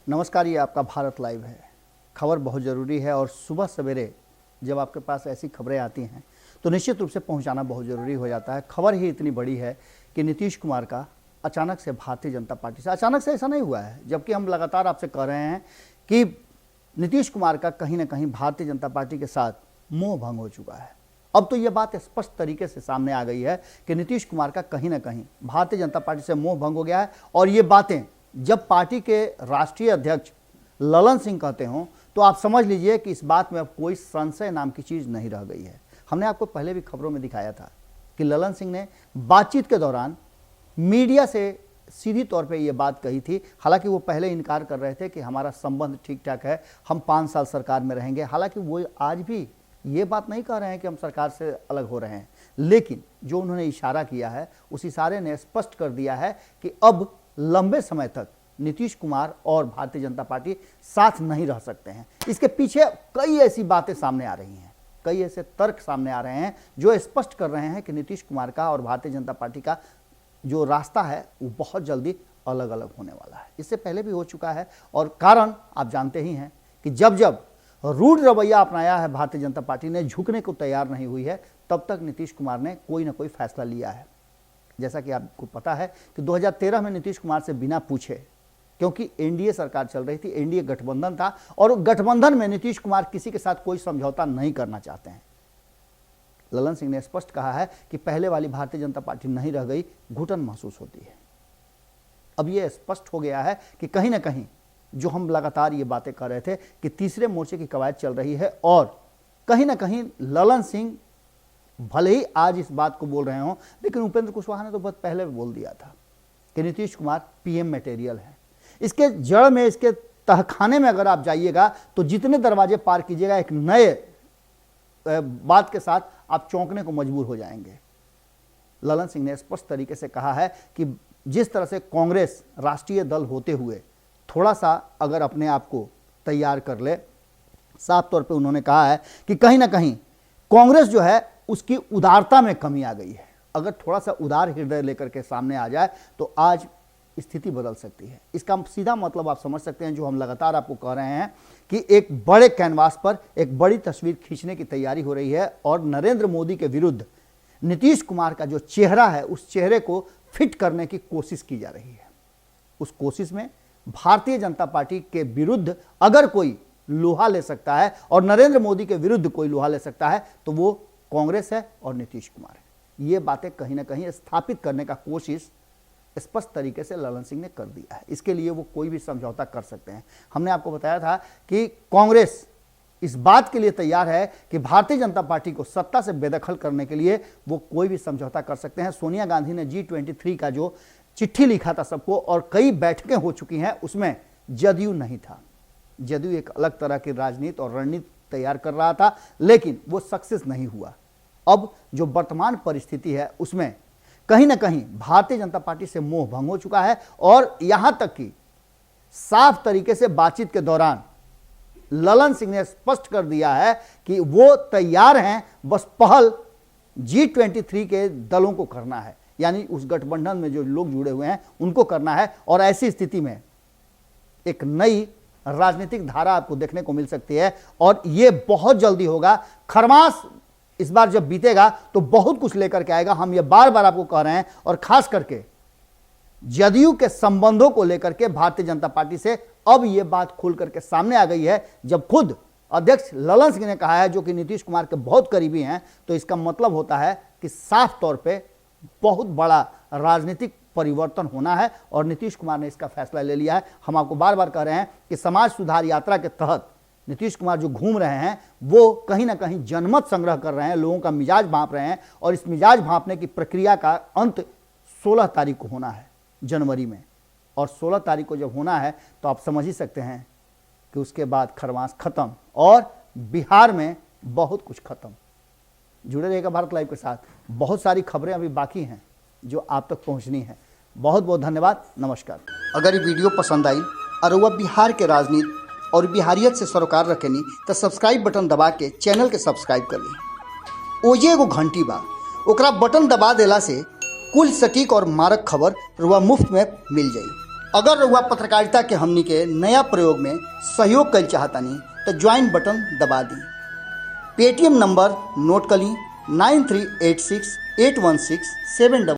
नमस्कार, ये आपका भारत लाइव है। खबर बहुत ज़रूरी है और सुबह सवेरे जब आपके पास ऐसी खबरें आती हैं तो निश्चित रूप से पहुंचाना बहुत ज़रूरी हो जाता है। खबर ही इतनी बड़ी है कि नीतीश कुमार का अचानक से भारतीय जनता पार्टी से, अचानक से ऐसा नहीं हुआ है, जबकि हम लगातार आपसे कह रहे हैं कि नीतीश कुमार का कहीं ना कहीं भारतीय जनता पार्टी के साथ मोह भंग हो चुका है। अब तो ये बात स्पष्ट तरीके से सामने आ गई है कि नीतीश कुमार का कहीं ना कहीं भारतीय जनता पार्टी से मोह भंग हो गया है। और ये बातें जब पार्टी के राष्ट्रीय अध्यक्ष ललन सिंह कहते हों तो आप समझ लीजिए कि इस बात में अब कोई संशय नाम की चीज़ नहीं रह गई है। हमने आपको पहले भी खबरों में दिखाया था कि ललन सिंह ने बातचीत के दौरान मीडिया से सीधी तौर पे ये बात कही थी। हालांकि वो पहले इनकार कर रहे थे कि हमारा संबंध ठीक ठाक है, हम 5 साल सरकार में रहेंगे। हालांकि वो आज भी ये बात नहीं कह रहे हैं कि हम सरकार से अलग हो रहे हैं, लेकिन जो उन्होंने इशारा किया है उस इशारे ने स्पष्ट कर दिया है कि अब लंबे समय तक नीतीश कुमार और भारतीय जनता पार्टी साथ नहीं रह सकते हैं। इसके पीछे कई ऐसी बातें सामने आ रही हैं, कई ऐसे तर्क सामने आ रहे हैं जो स्पष्ट कर रहे हैं कि नीतीश कुमार का और भारतीय जनता पार्टी का जो रास्ता है वो बहुत जल्दी अलग अलग होने वाला है। इससे पहले भी हो चुका है और कारण आप जानते ही हैं कि जब जब रूढ़ रवैया अपनाया है भारतीय जनता पार्टी ने, झुकने को तैयार नहीं हुई है, तब तक नीतीश कुमार ने कोई ना कोई फैसला लिया है। जैसा कि आपको पता है कि 2013 में नीतीश कुमार से बिना पूछे, क्योंकि एनडीए सरकार चल रही थी, एनडीए गठबंधन था और गठबंधन में नीतीश कुमार किसी के साथ कोई समझौता नहीं करना चाहते हैं। ललन सिंह ने स्पष्ट कहा है कि पहले वाली भारतीय जनता पार्टी नहीं रह गई, घुटन महसूस होती है। अब यह स्पष्ट हो गया है कि कहीं ना कहीं जो हम लगातार ये बातें कर रहे थे कि तीसरे मोर्चे की कवायद चल रही है और कहीं ना कहीं ललन सिंह भले ही आज इस बात को बोल रहे हों, लेकिन उपेंद्र कुशवाहा ने तो बहुत पहले बोल दिया था कि नीतीश कुमार पीएम मटेरियल है। इसके जड़ में, इसके तहखाने में अगर आप जाइएगा तो जितने दरवाजे पार कीजिएगा एक नए बात के साथ आप चौंकने को मजबूर हो जाएंगे। ललन सिंह ने स्पष्ट तरीके से कहा है कि जिस तरह से कांग्रेस राष्ट्रीय दल होते हुए थोड़ा सा अगर अपने आप को तैयार कर ले, साफ तौर पे उन्होंने कहा है कि कहीं ना कहीं कांग्रेस जो है उसकी उदारता में कमी आ गई है। अगर थोड़ा सा उदार हृदय लेकर के सामने आ जाए तो आज स्थिति बदल सकती है। इसका सीधा मतलब आप समझ सकते हैं, जो हम लगातार आपको कह रहे हैं कि एक बड़े कैनवास पर एक बड़ी तस्वीर खींचने की तैयारी हो रही है और नरेंद्र मोदी के विरुद्ध नीतीश कुमार का जो चेहरा है उस चेहरे को फिट करने की कोशिश की जा रही है। उस कोशिश में भारतीय जनता पार्टी के विरुद्ध अगर कोई लोहा ले सकता है और नरेंद्र मोदी के विरुद्ध कोई लोहा ले सकता है तो वो कांग्रेस है और नीतीश कुमार है। ये बातें कहीं ना कहीं स्थापित करने का कोशिश स्पष्ट तरीके से ललन सिंह ने कर दिया है। इसके लिए वो कोई भी समझौता कर सकते हैं। हमने आपको बताया था कि कांग्रेस इस बात के लिए तैयार है कि भारतीय जनता पार्टी को सत्ता से बेदखल करने के लिए वो कोई भी समझौता कर सकते हैं। सोनिया गांधी ने G23 का जो चिट्ठी लिखा था सबको और कई बैठकें हो चुकी हैं, उसमें जदयू नहीं था। जदयू एक अलग तरह की राजनीति और रणनीति तैयार कर रहा था, लेकिन वो सक्सेस नहीं हुआ। अब जो वर्तमान परिस्थिति है उसमें कहीं ना कहीं भारतीय जनता पार्टी से मोह भंग हो चुका है और यहां तक कि साफ तरीके से बातचीत के दौरान ललन सिंह ने स्पष्ट कर दिया है कि वो तैयार हैं, बस पहल G23 के दलों को करना है, यानी उस गठबंधन में जो लोग जुड़े हुए हैं उनको करना है। और ऐसी स्थिति में एक नई राजनीतिक धारा आपको देखने को मिल सकती है और ये बहुत जल्दी होगा। खरमास इस बार जब बीतेगा तो बहुत कुछ लेकर के आएगा। हम ये बार बार आपको कह रहे हैं और खास करके जदयू के संबंधों को लेकर के भारतीय जनता पार्टी से अब ये बात खुल करके सामने आ गई है। जब खुद अध्यक्ष ललन सिंह ने कहा है, जो कि नीतीश कुमार के बहुत करीबी हैं, तो इसका मतलब होता है कि साफ तौर पे बहुत बड़ा राजनीतिक परिवर्तन होना है और नीतीश कुमार ने इसका फैसला ले लिया है। हम आपको बार बार कह रहे हैं कि समाज सुधार यात्रा के तहत नीतीश कुमार जो घूम रहे हैं वो कहीं ना कहीं जनमत संग्रह कर रहे हैं, लोगों का मिजाज भांप रहे हैं और इस मिजाज भांपने की प्रक्रिया का अंत 16 तारीख को होना है जनवरी में। और 16 तारीख को जब होना है तो आप समझ ही सकते हैं कि उसके बाद खरमास खत्म और बिहार में बहुत कुछ खत्म। जुड़े रहेगा भारत लाइव के साथ, बहुत सारी खबरें अभी बाकी हैं जो आप तक पहुंचनी है। बहुत बहुत धन्यवाद, नमस्कार। अगर ये वीडियो पसंद आई और वह बिहार के राजनीति और बिहारियत से सरोकार रखेनी तो सब्सक्राइब बटन दबा के चैनल के सब्सक्राइब कर ली। ओजे एगो घंटी बा, ओकरा बटन दबा देला से कुल सटीक और मारक खबर रुआ मुफ्त में मिल जाई। अगर रउआ पत्रकारिता के हमनी के नया प्रयोग में सहयोग कर चाहतनी तो ज्वाइन बटन दबा दी। पेटीएम नंबर नोट कर ली 93868167